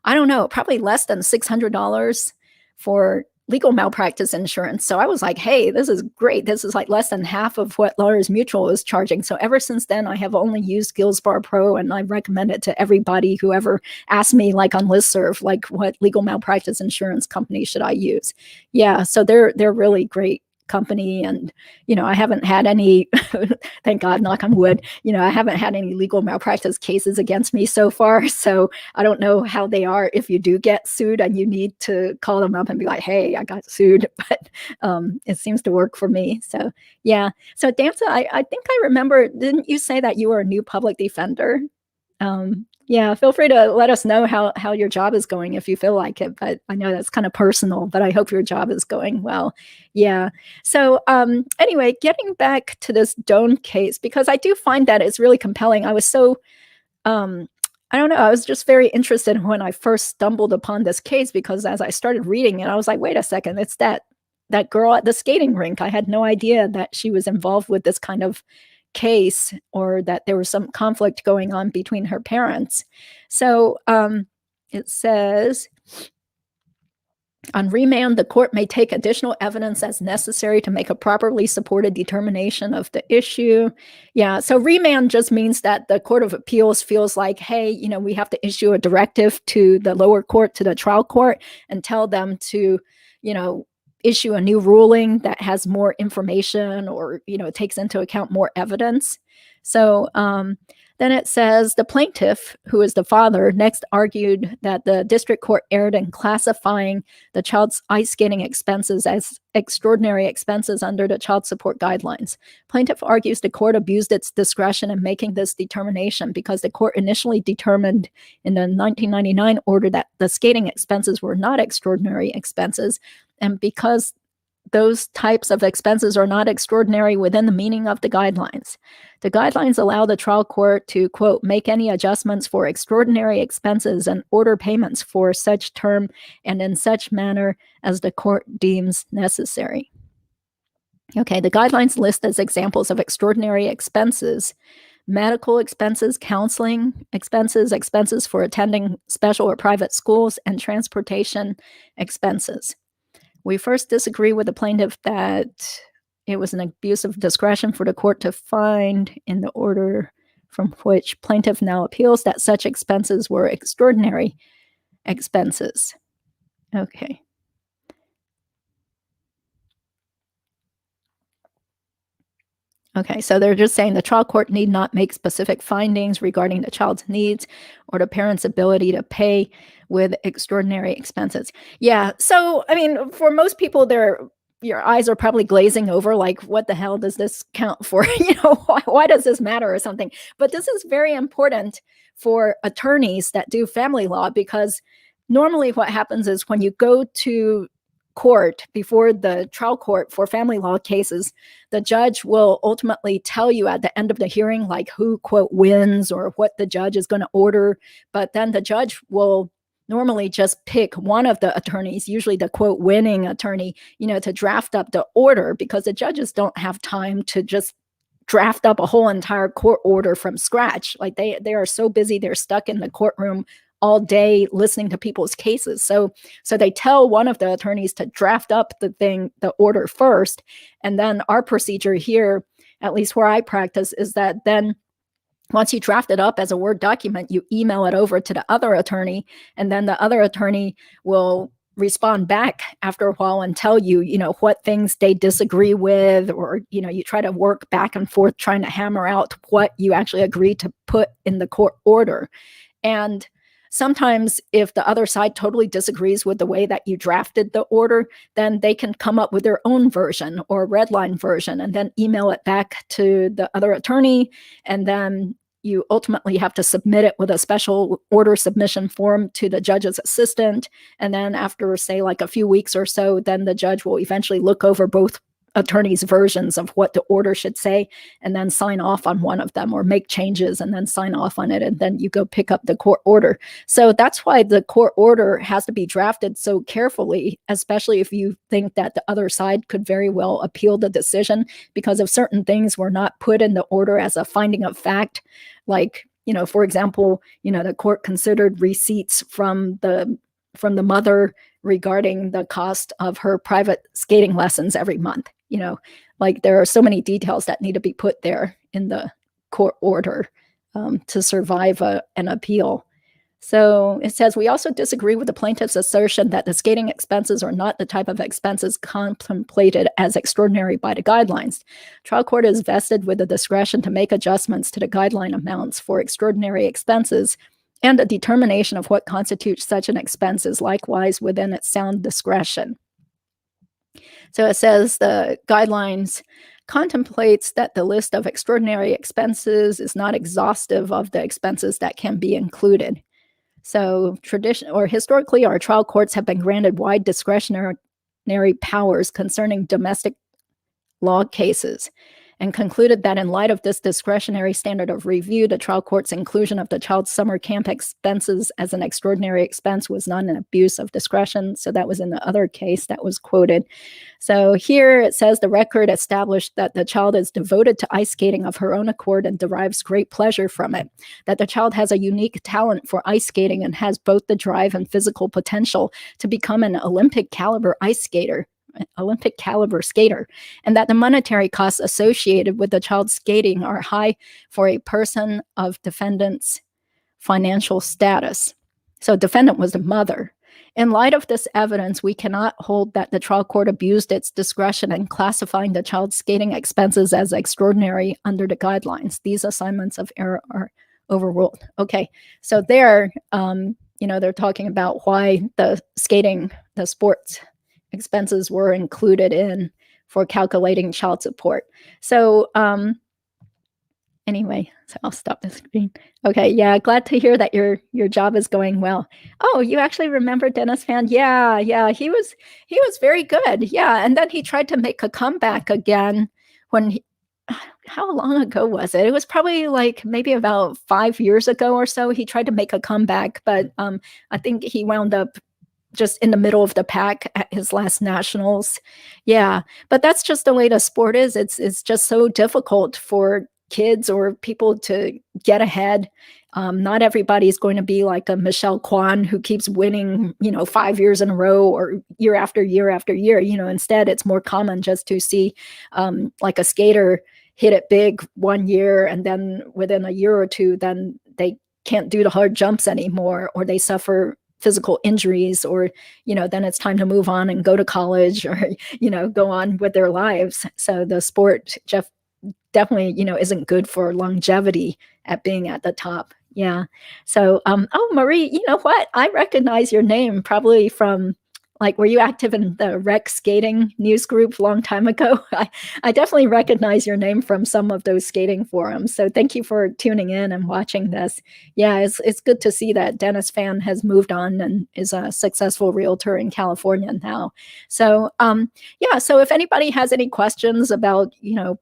I don't know, probably less than $600 for legal malpractice insurance. So I was like, hey, this is great. This is like less than half of what Lawyers Mutual is charging. So ever since then, I have only used Gilsbar Pro, and I recommend it to everybody who ever asks me, like on listserv, like what legal malpractice insurance company should I use? Yeah, so they're really great company. And, I haven't had any, thank God, knock on wood, I haven't had any legal malpractice cases against me so far. So I don't know how they are if you do get sued and you need to call them up and be like, hey, I got sued. But it seems to work for me. So, yeah. So, Damsa, I think I remember, didn't you say that you were a new public defender? Yeah, feel free to let us know how your job is going if you feel like it, but I know that's kind of personal, but I hope your job is going well. Yeah. So anyway, getting back to this Doan case, because I do find that it's really compelling. I was so, I don't know, I was just very interested when I first stumbled upon this case, because as I started reading it, I was like, wait a second, it's that girl at the skating rink. I had no idea that she was involved with this kind of case, or that there was some conflict going on between her parents. So it says, on remand, the court may take additional evidence as necessary to make a properly supported determination of the issue. Yeah, so remand just means that the Court of Appeals feels like, hey, we have to issue a directive to the lower court, to the trial court, and tell them to, issue a new ruling that has more information, or takes into account more evidence. So then it says, the plaintiff, who is the father, next argued that the district court erred in classifying the child's ice skating expenses as extraordinary expenses under the child support guidelines. Plaintiff argues the court abused its discretion in making this determination, because the court initially determined in the 1999 order that the skating expenses were not extraordinary expenses, and because those types of expenses are not extraordinary within the meaning of the guidelines. The guidelines allow the trial court to, quote, make any adjustments for extraordinary expenses and order payments for such term and in such manner as the court deems necessary. Okay, the guidelines list as examples of extraordinary expenses medical expenses, counseling expenses, expenses for attending special or private schools, and transportation expenses. We first disagree with the plaintiff that it was an abuse of discretion for the court to find in the order from which plaintiff now appeals that such expenses were extraordinary expenses. Okay. Okay, so they're just saying the trial court need not make specific findings regarding the child's needs or the parent's ability to pay with extraordinary expenses. Yeah, so I mean, for most people, your eyes are probably glazing over, like, what the hell does this count for? Why does this matter or something? But this is very important for attorneys that do family law, because normally what happens is when you go to court before the trial court for family law cases, the judge will ultimately tell you at the end of the hearing, like, who, quote, wins or what the judge is going to order. But then the judge will normally just pick one of the attorneys, usually the, quote, winning attorney, to draft up the order, because the judges don't have time to just draft up a whole entire court order from scratch. Like, they are so busy, they're stuck in the courtroom all day listening to people's cases. So they tell one of the attorneys to draft up the order first. And then our procedure here, at least where I practice, is that then once you draft it up as a Word document, you email it over to the other attorney, and then the other attorney will respond back after a while and tell you, what things they disagree with, or, you try to work back and forth trying to hammer out what you actually agree to put in the court order. And sometimes if the other side totally disagrees with the way that you drafted the order, then they can come up with their own version or red line version and then email it back to the other attorney. And then you ultimately have to submit it with a special order submission form to the judge's assistant. And then after, say, like a few weeks or so, then the judge will eventually look over both attorneys' versions of what the order should say and then sign off on one of them, or make changes and then sign off on it. And then you go pick up the court order. So that's why the court order has to be drafted so carefully, especially if you think that the other side could very well appeal the decision, because if certain things were not put in the order as a finding of fact, like, for example, the court considered receipts from the mother regarding the cost of her private skating lessons every month. Like, there are so many details that need to be put there in the court order to survive an appeal. So it says, we also disagree with the plaintiff's assertion that the skating expenses are not the type of expenses contemplated as extraordinary by the guidelines. Trial court is vested with the discretion to make adjustments to the guideline amounts for extraordinary expenses, and a determination of what constitutes such an expense is likewise within its sound discretion. So it says the guidelines contemplates that the list of extraordinary expenses is not exhaustive of the expenses that can be included. So historically, our trial courts have been granted wide discretionary powers concerning domestic law cases, and concluded that in light of this discretionary standard of review, the trial court's inclusion of the child's summer camp expenses as an extraordinary expense was not an abuse of discretion. So that was in the other case that was quoted. So here it says the record established that the child is devoted to ice skating of her own accord and derives great pleasure from it, that the child has a unique talent for ice skating and has both the drive and physical potential to become an Olympic caliber skater, and that the monetary costs associated with the child's skating are high for a person of defendant's financial status. So defendant was the mother. In light of this evidence, we cannot hold that the trial court abused its discretion in classifying the child's skating expenses as extraordinary under the guidelines. These assignments of error are overruled. Okay, so they're talking about why the sports expenses were included in for calculating child support. So anyway, so I'll stop the screen. Okay, yeah, glad to hear that your job is going well. Oh, you actually remember Dennis Fan? Yeah, he was very good. Yeah, and then he tried to make a comeback again when how long ago was it? It was probably like maybe about 5 years ago or so. He tried to make a comeback, but I think he wound up just in the middle of the pack at his last nationals. Yeah, but that's just the way the sport is. It's just so difficult for kids or people to get ahead. Not everybody's going to be like a Michelle Kwan who keeps winning, 5 years in a row or year after year after year. Instead, it's more common just to see like a skater hit it big one year, and then within a year or two, then they can't do the hard jumps anymore, or they suffer physical injuries, or then it's time to move on and go to college, or go on with their lives. So the sport definitely isn't good for longevity at being at the top. Yeah. So oh, Marie, you know what, I recognize your name probably from, like, were you active in the rec skating news group a long time ago? I definitely recognize your name from some of those skating forums. So thank you for tuning in and watching this. Yeah, it's good to see that Dennis Fan has moved on and is a successful realtor in California now. So yeah, so if anybody has any questions about,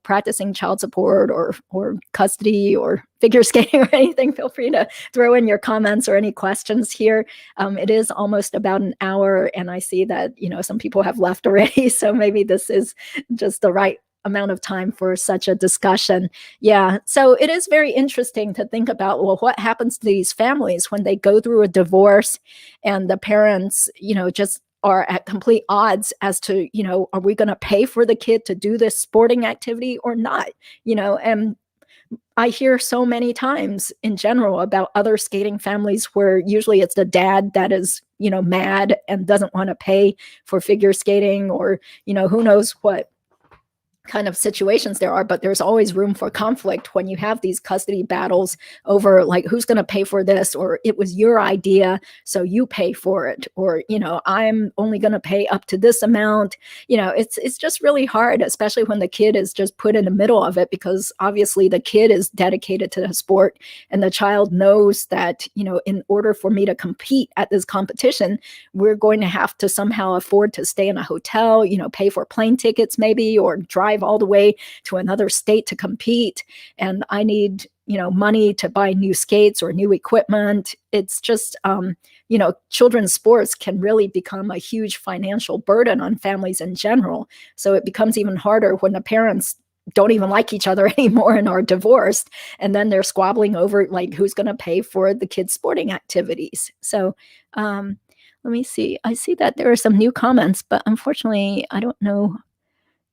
practicing child support or custody or figure skating or anything, feel free to throw in your comments or any questions here. It is almost about an hour, and I see that, some people have left already. So maybe this is just the right amount of time for such a discussion. Yeah. So it is very interesting to think about, well, what happens to these families when they go through a divorce and the parents, just are at complete odds as to, are we going to pay for the kid to do this sporting activity or not? And I hear so many times in general about other skating families where usually it's the dad that is, mad and doesn't want to pay for figure skating, or, who knows what kind of situations there are, but there's always room for conflict when you have these custody battles over, like, who's going to pay for this, or it was your idea, so you pay for it, or I'm only going to pay up to this amount. It's just really hard, especially when the kid is just put in the middle of it, because obviously the kid is dedicated to the sport, and the child knows that in order for me to compete at this competition, we're going to have to somehow afford to stay in a hotel, pay for plane tickets maybe, or drive all the way to another state to compete, and I need money to buy new skates or new equipment. It's just children's sports can really become a huge financial burden on families in general. So it becomes even harder when the parents don't even like each other anymore and are divorced, and then they're squabbling over, like, who's going to pay for the kids' sporting activities. So let me see. I see that there are some new comments, but unfortunately I don't know.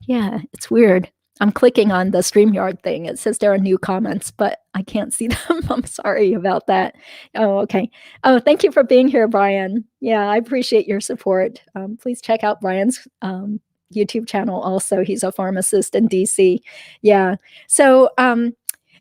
Yeah, it's weird. I'm clicking on the StreamYard thing. It says there are new comments, but I can't see them. I'm sorry about that. Oh, okay. Oh, thank you for being here, Brian. Yeah, I appreciate your support. Please check out Brian's YouTube channel also. He's a pharmacist in DC. Yeah. So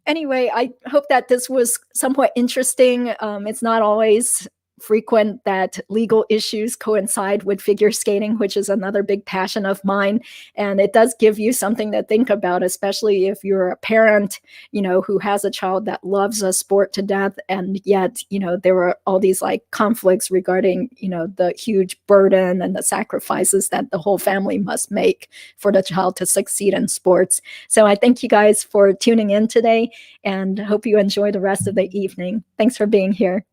anyway, I hope that this was somewhat interesting. It's not always frequent that legal issues coincide with figure skating, which is another big passion of mine. And it does give you something to think about, especially if you're a parent, who has a child that loves a sport to death. And yet, there are all these like conflicts regarding, the huge burden and the sacrifices that the whole family must make for the child to succeed in sports. So I thank you guys for tuning in today, and hope you enjoy the rest of the evening. Thanks for being here.